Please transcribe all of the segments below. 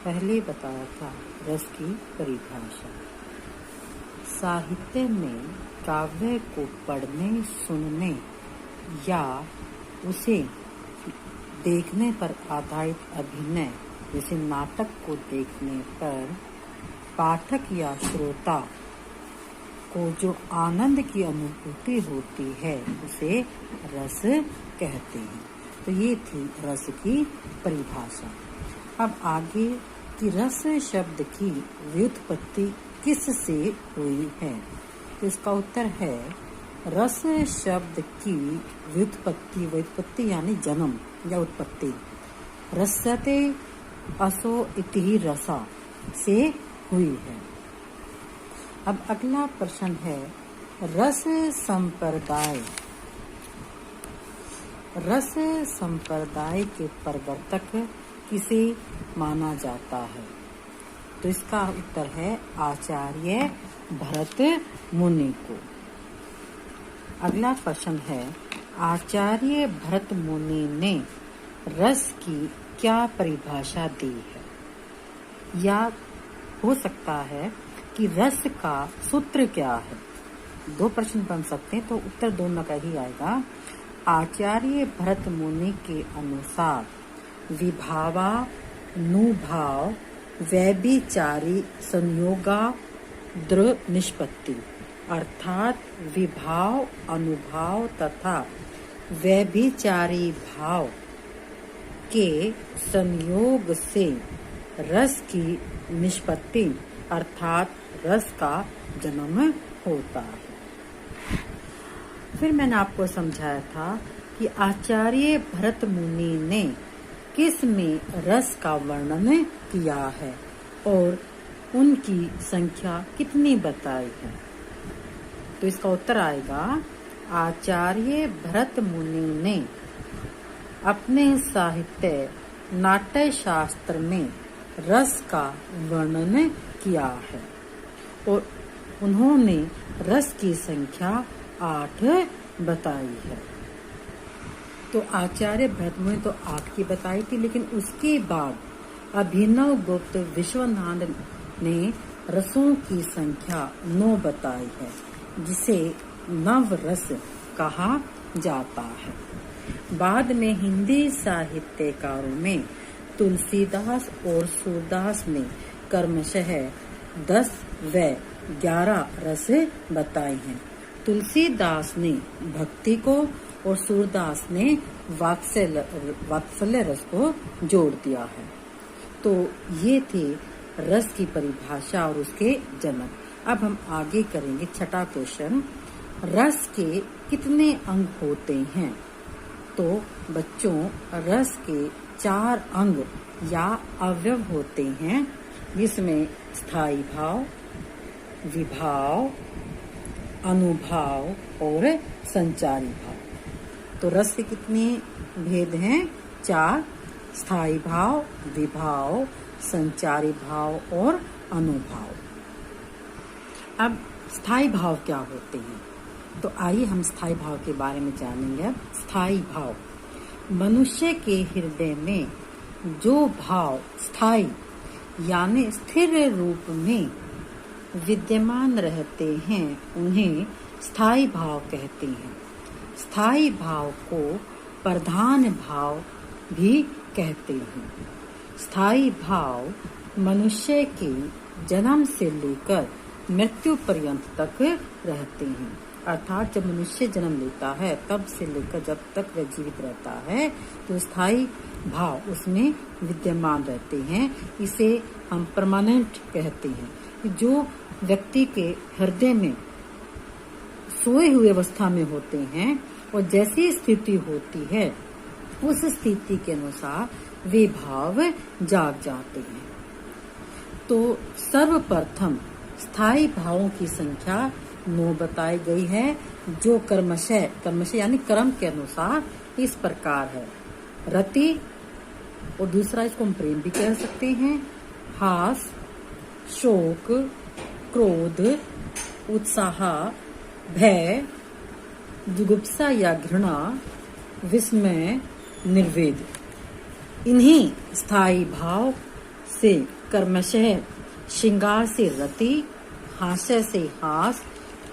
पहले बताया था रस की परिभाषा। साहित्य में काव्य को पढ़ने, सुनने या उसे देखने पर आधारित अभिनय, जैसे नाटक को देखने पर पाठक या श्रोता को जो आनंद की अनुभूति होती है उसे रस कहते हैं। तो ये थी रस की परिभाषा। अब आगे कि रस शब्द की व्युत्पत्ति किस से हुई है, तो इसका उत्तर है रस शब्द की व्युत्पत्ति यानी जन्म या उत्पत्ति रसते असो इति रसा से हुई है। अब अगला प्रश्न है रस संप्रदाय के प्रवर्तक किसे माना जाता है, तो इसका उत्तर है आचार्य भरत मुनि को। अगला प्रश्न है आचार्य भरत मुनि ने रस की क्या परिभाषा दी है, या हो सकता है कि रस का सूत्र क्या है। दो प्रश्न बन सकते हैं, तो उत्तर दोनों का ही आएगा। आचार्य भरत मुनि के अनुसार विभावानुभाव व्यभिचारी संयोगा दृ निष्पत्ति, अर्थात विभाव, अनुभाव तथा व्यभिचारी भाव के संयोग से रस की निष्पत्ति अर्थात रस का जन्म होता है। फिर मैंने आपको समझाया था कि आचार्य भरत मुनि ने किस में रस का वर्णन किया है और उनकी संख्या कितनी बताई है, तो इसका उत्तर आएगा आचार्य भरत मुनि ने अपने साहित्य नाट्य शास्त्र में रस का वर्णन किया है और उन्होंने रस की संख्या 8 बताई है। तो आचार्य भरत मुनि तो 8 की बताई थी, लेकिन उसके बाद अभिनव गुप्त विश्वनाथ ने रसों की संख्या 9 बताई है, जिसे नव रस कहा जाता है। बाद में हिंदी साहित्यकारों में तुलसीदास और सूरदास ने क्रमशः 10 व 11 रस बताए हैं। तुलसीदास ने भक्ति को और सूरदास ने वात्सल्य रस को जोड़ दिया है। तो ये थे रस की परिभाषा और उसके जनक। अब हम आगे करेंगे छठा क्वेश्चन, रस के कितने अंग होते हैं। तो बच्चों रस के 4 अंग या अवयव होते हैं, जिसमें स्थायी भाव, विभाव, अनुभाव और संचारी भाव। तो रस के कितने भेद हैं? 4, स्थायी भाव, विभाव, संचारी भाव और अनुभाव। अब स्थायी भाव क्या होते हैं, तो आइए हम स्थायी भाव के बारे में जानेंगे। स्थायी भाव मनुष्य के हृदय में जो भाव स्थायी यानी स्थिर रूप में विद्यमान रहते हैं उन्हें स्थायी भाव कहते हैं। स्थायी भाव को प्रधान भाव भी कहते हैं। स्थायी भाव मनुष्य के जन्म से लेकर मृत्यु पर्यंत तक रहते हैं, अर्थात जब मनुष्य जन्म लेता है तब से लेकर जब तक वह जीवित रहता है तो स्थायी भाव उसमें विद्यमान रहते हैं। इसे हम परमानेंट कहते हैं कि जो व्यक्ति के हृदय में सोए हुए अवस्था में होते हैं और जैसी स्थिति होती है उस स्थिति के अनुसार वे भाव जाग जाते हैं। तो सर्वप्रथम स्थायी भावों की संख्या 9 बताई गई है, जो क्रमशः यानी क्रम के अनुसार इस प्रकार है। रति, और दूसरा इसको हम प्रेम भी कह सकते हैं, हास, शोक, क्रोध, उत्साह, भय, जुगुप्सा या घृणा, विस्मय, निर्वेद। इन्हीं स्थायी भाव से कर्मशः, श्रृंगार से रति, हास्य से हास,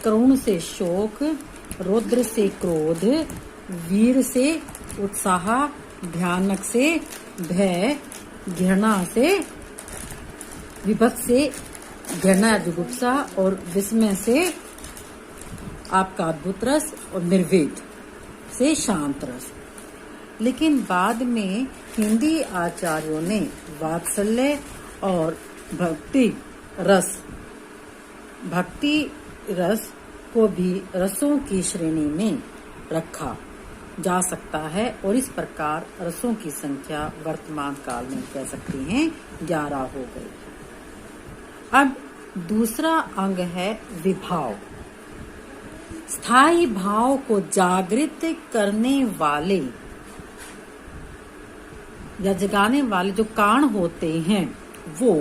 करुण से शोक, रौद्र से क्रोध, वीर से उत्साह, भयानक से भय, घृणा से विभत्स से घृणा जुगुप्सा और विस्मय से आपका अद्भुत रस और निर्वेद से शांत रस। लेकिन बाद में हिंदी आचार्यों ने वात्सल्य और भक्ति रस को भी रसों की श्रेणी में रखा जा सकता है और इस प्रकार रसों की संख्या वर्तमान काल में कह सकते हैं 11 हो गई। अब दूसरा अंग है विभाव। स्थायी भाव को जागृत करने वाले या जगाने वाले जो कारण होते हैं वो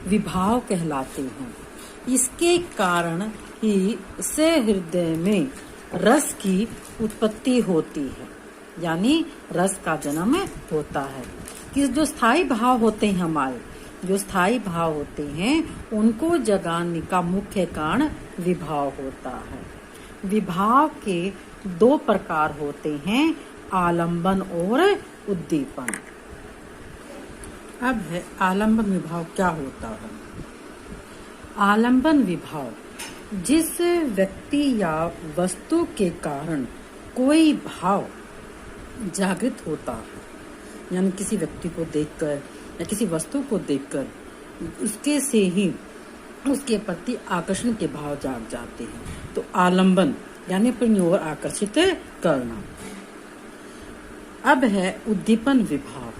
विभाव कहलाते हैं। इसके कारण ही से हृदय में रस की उत्पत्ति होती है, यानी रस का जन्म होता है। कि जो स्थायी भाव होते हैं हमारे, जो स्थायी भाव होते हैं उनको जगाने का मुख्य कारण विभाव होता है। विभाव के 2 प्रकार होते हैं, आलंबन और उद्दीपन। अब है आलंबन विभाव क्या होता है। आलंबन विभाव जिस व्यक्ति या वस्तु के कारण कोई भाव जागृत होता है, यानी किसी व्यक्ति को देखकर या किसी वस्तु को देखकर उसके से ही उसके प्रति आकर्षण के भाव जाग जाते हैं, तो आलंबन यानी अपनी ओर आकर्षित करना। अब है उद्दीपन विभाव।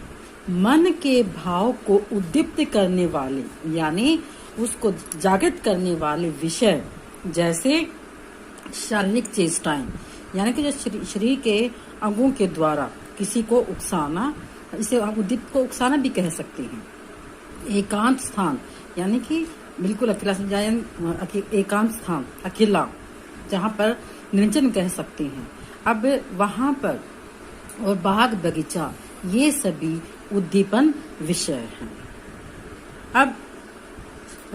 मन के भाव को उद्दीप्त करने वाले यानी उसको जागृत करने वाले विषय, जैसे शारीरिक चेष्टाएं, यानी कि जो शरीर के अंगों के द्वारा किसी को उकसाना, इसे आप उद्दीप्त को उकसाना भी कह सकते हैं। एकांत स्थान यानी कि बिल्कुल अकेला एकांत स्थान, अकेला, जहाँ पर निर्जन कह सकते हैं। अब वहां पर और बाग बगीचा, ये सभी उद्दीपन विषय हैं। अब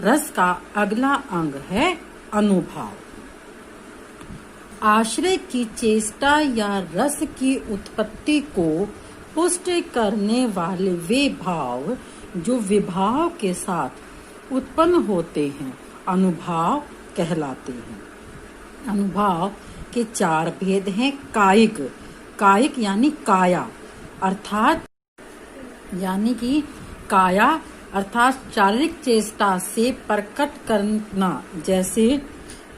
रस का अगला अंग है अनुभाव। आश्रय की चेष्टा या रस की उत्पत्ति को पुष्ट करने वाले वे भाव जो विभाव के साथ उत्पन्न होते हैं अनुभाव कहलाते हैं। अनुभाव के 4 भेद हैं। कायिक यानी काया अर्थात शारीरिक चेष्टा से प्रकट करना, जैसे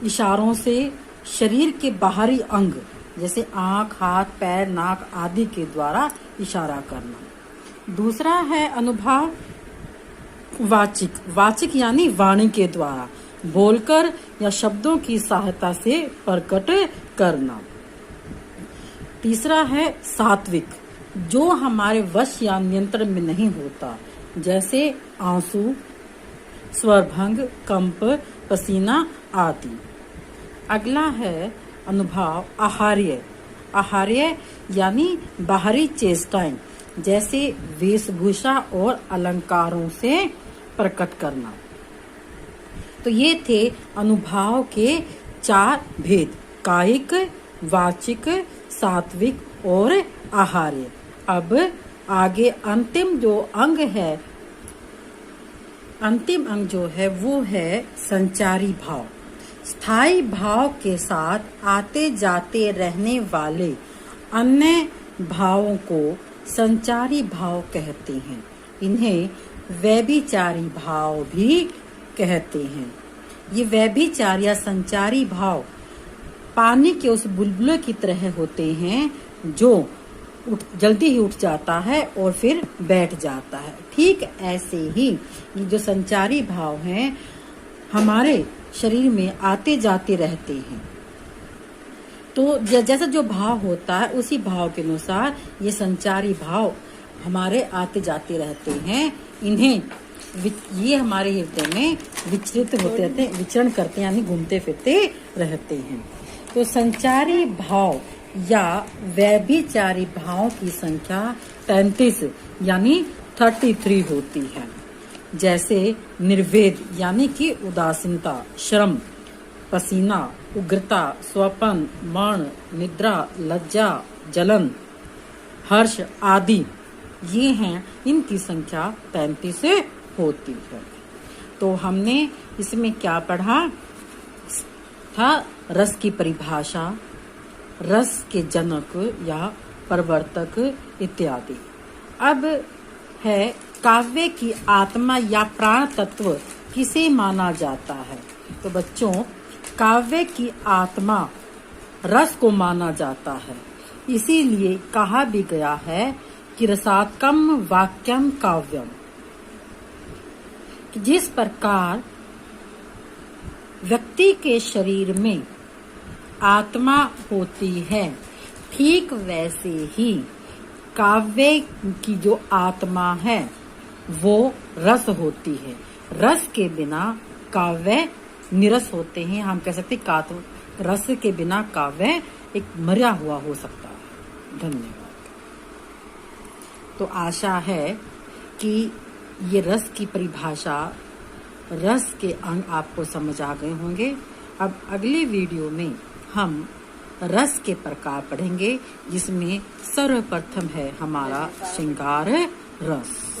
इशारों से शरीर के बाहरी अंग जैसे आंख, हाथ, पैर, नाक आदि के द्वारा इशारा करना। दूसरा है अनुभाव वाचिक यानी वाणी के द्वारा बोलकर या शब्दों की सहायता से प्रकट करना। तीसरा है सात्विक, जो हमारे वश या नियंत्रण में नहीं होता, जैसे आंसू, स्वरभंग, कंप, पसीना आदि। अगला है अनुभाव आहार्य यानी बाहरी चेष्टाएं, जैसे वेशभूषा और अलंकारों से प्रकट करना। तो ये थे अनुभाव के 4 भेद, कायिक, वाचिक, सात्विक और आहार्य। अब आगे अंतिम अंग जो है वो है संचारी भाव। स्थायी भाव के साथ आते जाते रहने वाले अन्य भावों को संचारी भाव कहते हैं। इन्हें व्यभिचारी भाव भी कहते हैं। ये व्यभिचार या संचारी भाव पानी के उस बुलबुले की तरह होते हैं जो जल्दी ही उठ जाता है और फिर बैठ जाता है। ठीक ऐसे ही ये जो संचारी भाव हैं हमारे शरीर में आते जाते रहते हैं। तो जैसा जो भाव होता है उसी भाव के अनुसार ये संचारी भाव हमारे आते जाते रहते हैं। इन्हें ये हमारे हृदय में विचरित होते रहते हैं, विचरण करते हैं, यानी घूमते फिरते रहते हैं। तो संचारी भाव या व्यभिचारी भाव की संख्या 33 यानी 33 होती है। जैसे निर्वेद यानी कि उदासीनता, श्रम, पसीना, उग्रता, स्वपन, मर्ण, निद्रा, लज्जा, जलन, हर्ष आदि ये हैं। इनकी संख्या 33 होती है। तो हमने इसमें क्या पढ़ा था? रस की परिभाषा, रस के जनक या प्रवर्तक इत्यादि। अब है काव्य की आत्मा या प्राण तत्व किसे माना जाता है? तो बच्चों, काव्य की आत्मा रस को माना जाता है। इसीलिए कहा भी गया है कि रसात्मकं वाक्यम काव्यम। जिस प्रकार व्यक्ति के शरीर में आत्मा होती है, ठीक वैसे ही काव्य की जो आत्मा है वो रस होती है। रस के बिना काव्य निरस होते हैं। हम कह सकते रस के बिना काव्य एक मरा हुआ हो सकता है। धन्यवाद। तो आशा है कि ये रस की परिभाषा, रस के अंग आपको समझ आ गए होंगे। अब अगले वीडियो में हम रस के प्रकार पढ़ेंगे, जिसमें सर्वप्रथम है हमारा श्रृंगार रस।